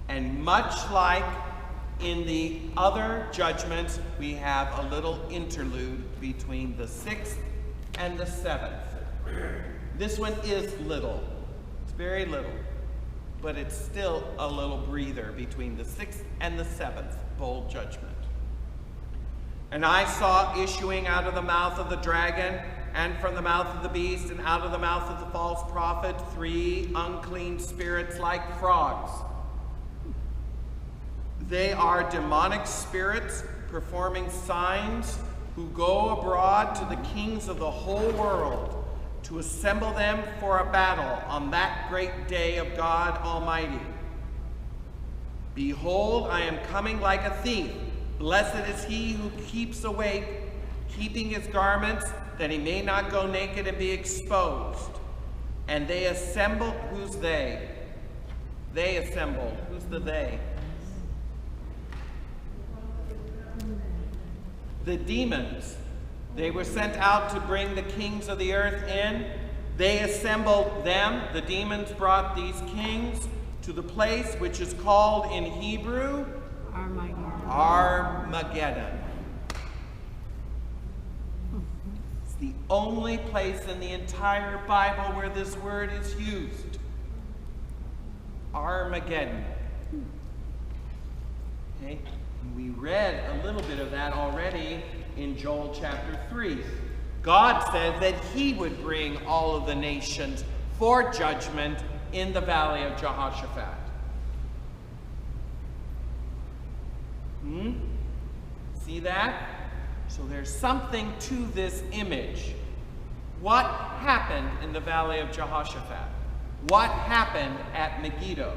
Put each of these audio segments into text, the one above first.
And much like in the other judgments, we have a little interlude between the 6th and the 7th. This one is little. It's very little. But it's still a little breather between the 6th and the 7th bowl judgment. And I saw issuing out of the mouth of the dragon, and from the mouth of the beast, and out of the mouth of the false prophet, 3 unclean spirits like frogs. They are demonic spirits performing signs, who go abroad to the kings of the whole world to assemble them for a battle on that great day of God Almighty. Behold, I am coming like a thief. Blessed is he who keeps awake, keeping his garments, that he may not go naked and be exposed. And they assembled. Who's they? They assembled. Who's the they? The demons. They were sent out to bring the kings of the earth in. They assembled them. The demons brought these kings to the place which is called in Hebrew Armageddon. It's the only place in the entire Bible where this word is used. Armageddon. Okay? We read a little bit of that already in Joel chapter 3. God said that he would bring all of the nations for judgment in the valley of Jehoshaphat. See that? So there's something to this image. What happened in the valley of Jehoshaphat? What happened at Megiddo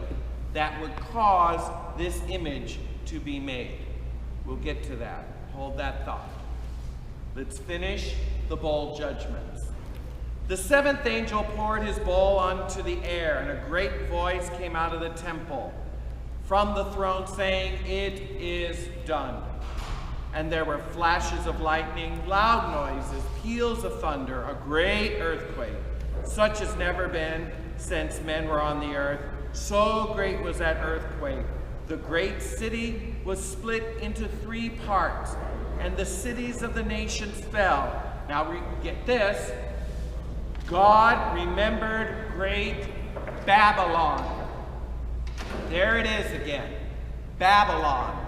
that would cause this image to be made? We'll get to that. Hold that thought. Let's finish the bowl judgments. The 7th angel poured his bowl onto the air, and a great voice came out of the temple from the throne saying, "It is done." And there were flashes of lightning, loud noises, peals of thunder, a great earthquake, such as never been since men were on the earth. So great was that earthquake. The great city was split into 3 parts, and the cities of the nations fell. Now we get this. God remembered great Babylon. There it is again. Babylon.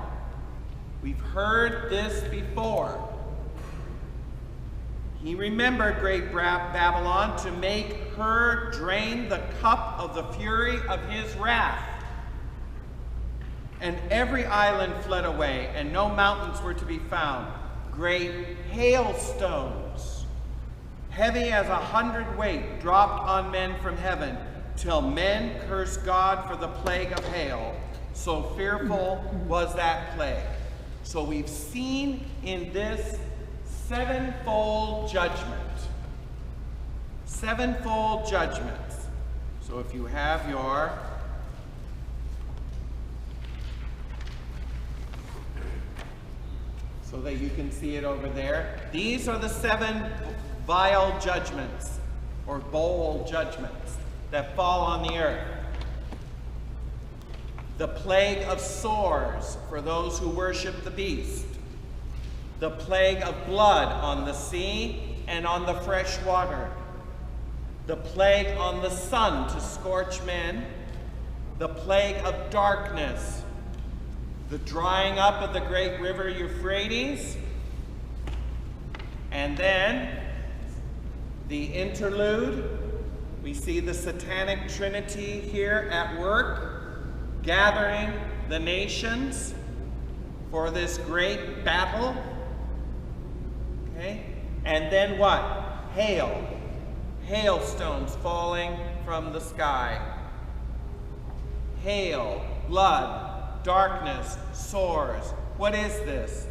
We've heard this before. He remembered great Babylon to make her drain the cup of the fury of his wrath. And every island fled away, and no mountains were to be found. Great hailstones, heavy as 100 weight, dropped on men from heaven, till men cursed God for the plague of hail. So fearful was that plague. So we've seen in this 7-fold judgment. 7-fold judgments. So if you have your so that you can see it over there. These are the 7 vial judgments, or bowl judgments, that fall on the earth. The plague of sores for those who worship the beast. The plague of blood on the sea and on the fresh water. The plague on the sun to scorch men. The plague of darkness. The drying up of the great river Euphrates. And then the interlude. We see the satanic trinity here at work, gathering the nations for this great battle. Okay? And then what? Hail. Hailstones falling from the sky. Hail, blood, darkness, sores. What is this?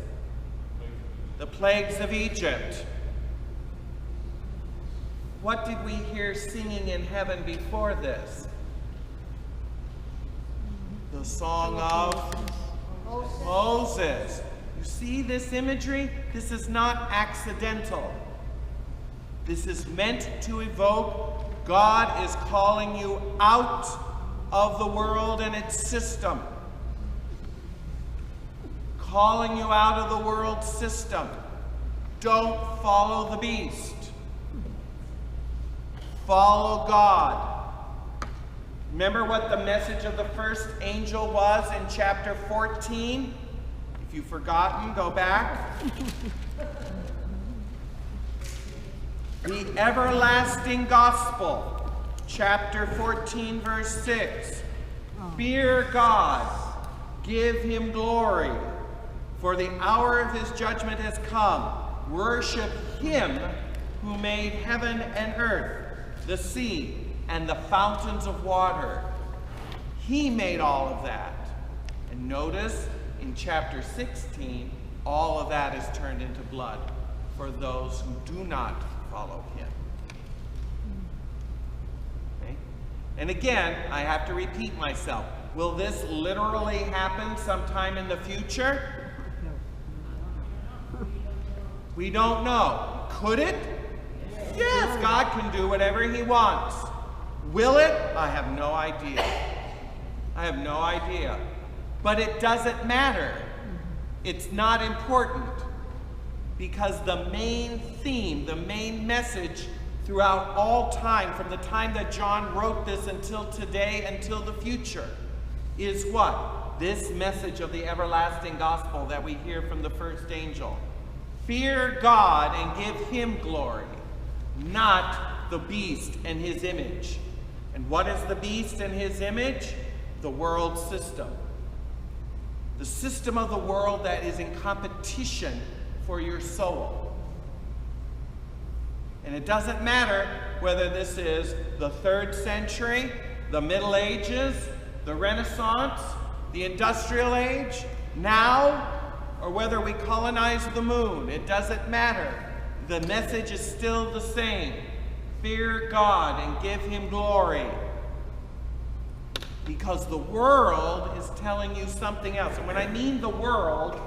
The plagues of Egypt. What did we hear singing in heaven before this? The song of Moses. You see this imagery? This is not accidental. This is meant to evoke God is calling you out of the world and its system. calling you out of the world system. Don't follow the beast. Follow God. Remember what the message of the first angel was in chapter 14? If you've forgotten, go back. The everlasting gospel, chapter 14, verse 6. Fear God, give him glory, for the hour of his judgment has come. Worship him who made heaven and earth, the sea, and the fountains of water. He made all of that. And notice in chapter 16, all of that is turned into blood for those who do not follow him. Okay? And again, I have to repeat myself. Will this literally happen sometime in the future? We don't know. Could it? Yes, God can do whatever he wants. Will it? I have no idea. I have no idea. But it doesn't matter. It's not important. Because the main theme, the main message throughout all time, from the time that John wrote this until today, until the future, is what? This message of the everlasting gospel that we hear from the first angel. Fear God and give him glory, not the beast and his image. And what is the beast and his image? The world system. The system of the world that is in competition for your soul. And it doesn't matter whether this is the 3rd century, the Middle Ages, the Renaissance, the Industrial Age, now, or whether we colonize the moon. It doesn't matter. The message is still the same. Fear God and give him glory. Because the world is telling you something else. And when I mean the world,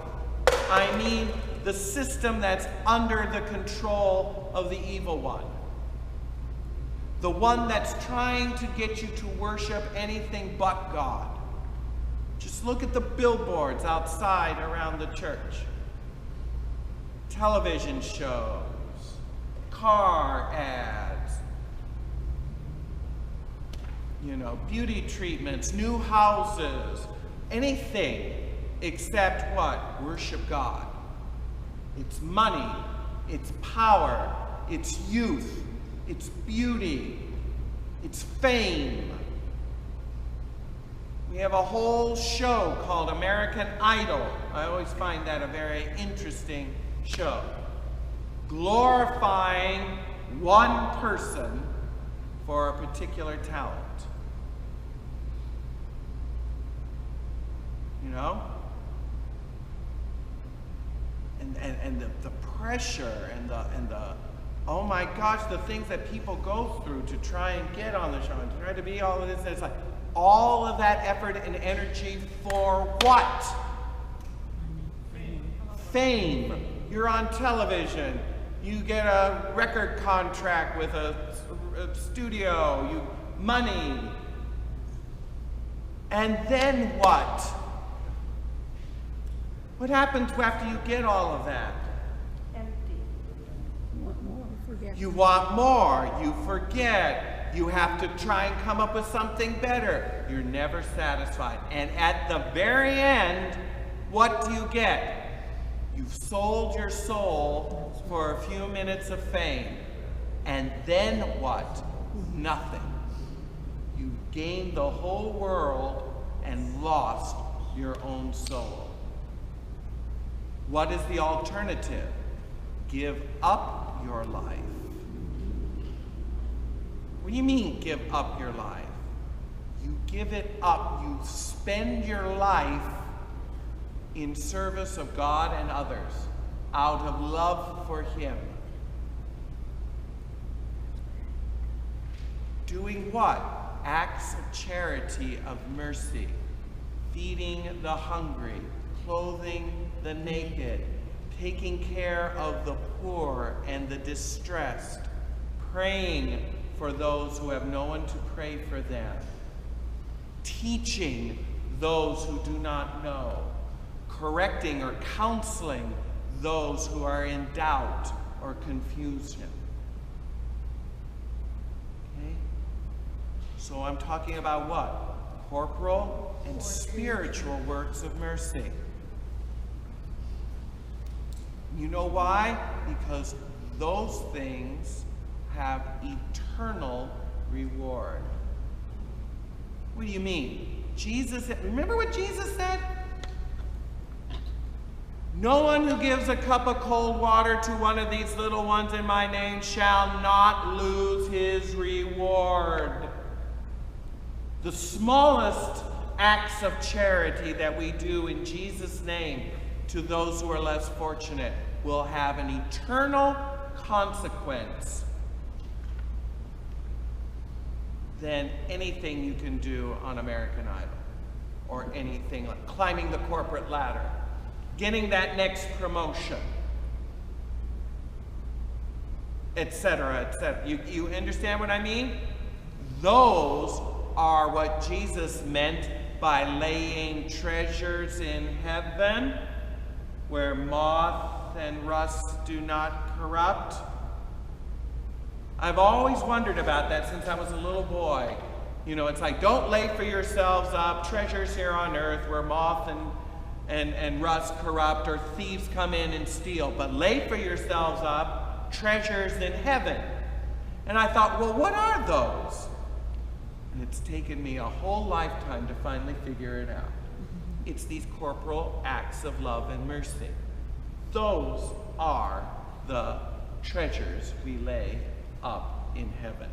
I mean the system that's under the control of the evil one. The one that's trying to get you to worship anything but God. Just look at the billboards outside around the church. Television shows, car ads, beauty treatments, new houses, anything except what? Worship God. It's money, it's power, it's youth, it's beauty, it's fame. We have a whole show called American Idol. I always find that a very interesting show. Glorifying one person for a particular talent. And the pressure and the oh my gosh, the things that people go through to try and get on the show and to try to be all of this. It's like all of that effort and energy for what? Fame. You're on television. You get a record contract with a studio. Money. And then what? What happens after you get all of that? Empty. You want more, forget. You want more, you forget. You have to try and come up with something better. You're never satisfied. And at the very end, what do you get? You've sold your soul for a few minutes of fame. And then what? Nothing. You gained the whole world and lost your own soul. What is the alternative? Give up your life. What do you mean, give up your life? You give it up. You spend your life in service of God and others out of love for him. Doing what? Acts of charity, of mercy. Feeding the hungry, clothing the naked, taking care of the poor and the distressed, praying for those who have no one to pray for them, teaching those who do not know, correcting or counseling those who are in doubt or confusion. Okay? So I'm talking about what? Corporal and spiritual works of mercy. You know why? Because those things have eternal reward. What do you mean? Remember what Jesus said? No one who gives a cup of cold water to one of these little ones in my name shall not lose his reward. The smallest acts of charity that we do in Jesus' name to those who are less fortunate will have an eternal consequence than anything you can do on American Idol, or anything like climbing the corporate ladder, getting that next promotion, etc., etc. You understand what I mean? Those are what Jesus meant by laying treasures in heaven, where moth and rust do not corrupt. I've always wondered about that since I was a little boy. You know, it's like, don't lay for yourselves up treasures here on earth where moth and rust corrupt, or thieves come in and steal, but lay for yourselves up treasures in heaven. And I thought, well, what are those? And it's taken me a whole lifetime to finally figure it out. It's these corporal acts of love and mercy. Those are the treasures we lay up in heaven.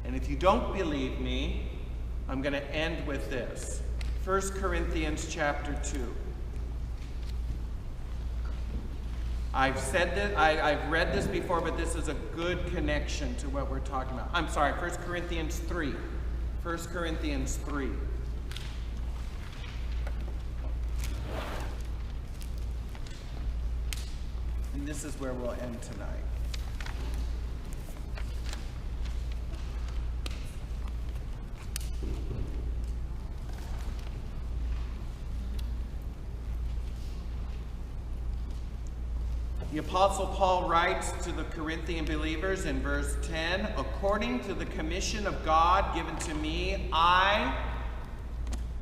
And if you don't believe me, I'm going to end with this. 1 Corinthians chapter 2. I've said that, I've read this before, but this is a good connection to what we're talking about. I'm sorry, 1 Corinthians 3. 1 Corinthians 3. And this is where we'll end tonight. The Apostle Paul writes to the Corinthian believers in verse 10, according to the commission of God given to me, I,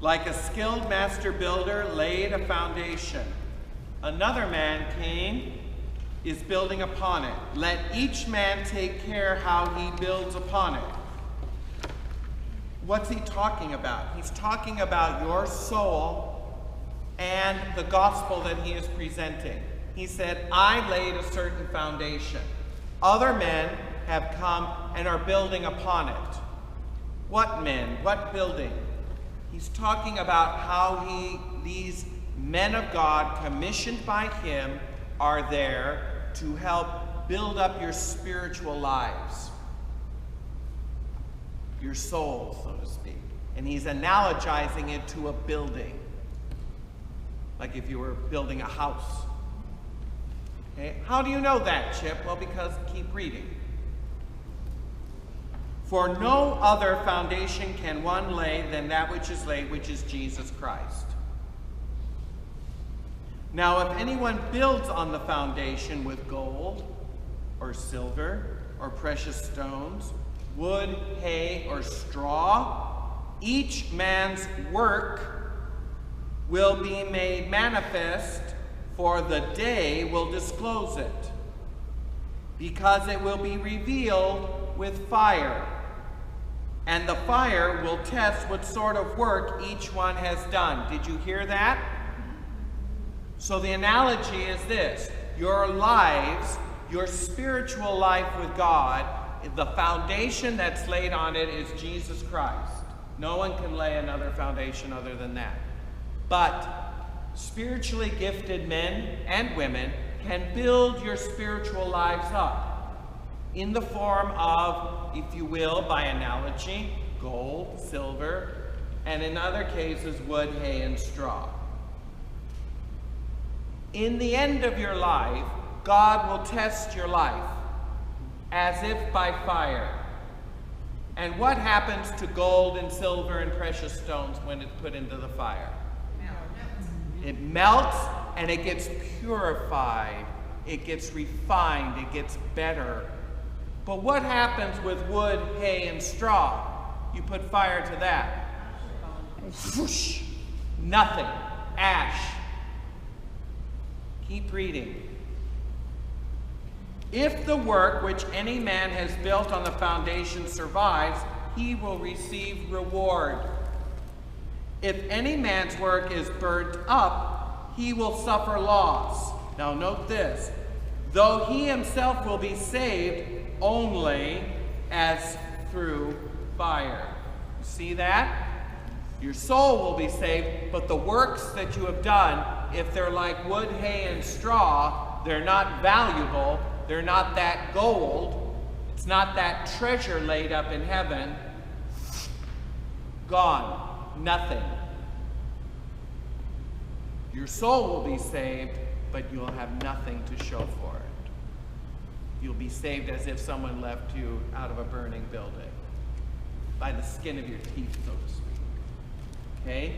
like a skilled master builder, laid a foundation. Another man came, is building upon it. Let each man take care how he builds upon it. What's he talking about? He's talking about your soul and the gospel that he is presenting. He said, I laid a certain foundation. Other men have come and are building upon it. What men? What building? He's talking about how these men of God, commissioned by him, are there to help build up your spiritual lives, your soul, so to speak. And he's analogizing it to a building, like if you were building a house. Okay. How do you know that, Chip? Well, because keep reading. For no other foundation can one lay than that which is laid, which is Jesus Christ. Now, if anyone builds on the foundation with gold, or silver, or precious stones, wood, hay, or straw, each man's work will be made manifest, for the day will disclose it, because it will be revealed with fire. And the fire will test what sort of work each one has done. Did you hear that? So the analogy is this. Your lives, your spiritual life with God, the foundation that's laid on it is Jesus Christ. No one can lay another foundation other than that. But spiritually gifted men and women can build your spiritual lives up in the form of, if you will, by analogy, gold, silver, and in other cases, wood, hay, and straw. In the end of your life, God will test your life as if by fire. And what happens to gold and silver and precious stones when it's put into the fire? It melts and it gets purified. It gets refined. It gets better. But what happens with wood, hay, and straw? You put fire to that. Whoosh! Nothing. Ash. Keep reading. If the work which any man has built on the foundation survives, he will receive reward. If any man's work is burnt up, he will suffer loss. Now note this. Though he himself will be saved only as through fire. You see that? Your soul will be saved, but the works that you have done, if they're like wood, hay, and straw, they're not valuable. They're not that gold. It's not that treasure laid up in heaven. Gone. Nothing. Your soul will be saved, but you'll have nothing to show for it. You'll be saved as if someone left you out of a burning building, by the skin of your teeth, so to speak. Okay?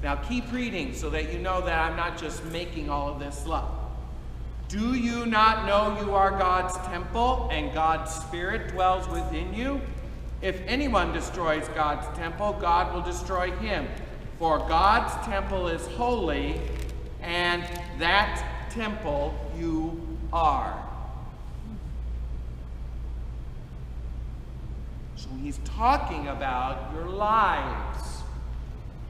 Now keep reading so that you know that I'm not just making all of this up. Do you not know you are God's temple and God's Spirit dwells within you? If anyone destroys God's temple, God will destroy him. For God's temple is holy, and that temple you are. So he's talking about your lives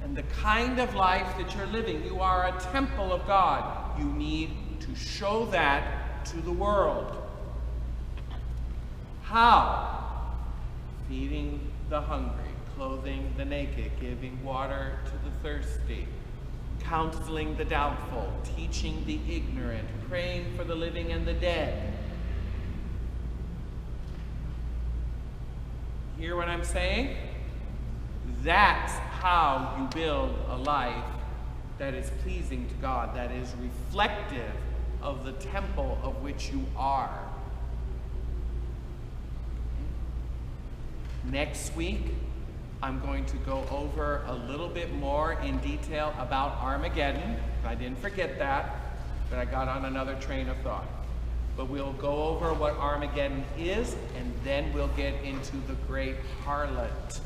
and the kind of life that you're living. You are a temple of God. You need to show that to the world. How? Feeding the hungry, clothing the naked, giving water to the thirsty, counseling the doubtful, teaching the ignorant, praying for the living and the dead. Hear what I'm saying? That's how you build a life that is pleasing to God, that is reflective of the temple of which you are. Next week, I'm going to go over a little bit more in detail about Armageddon. I didn't forget that, but I got on another train of thought. But we'll go over what Armageddon is, and then we'll get into the great harlot.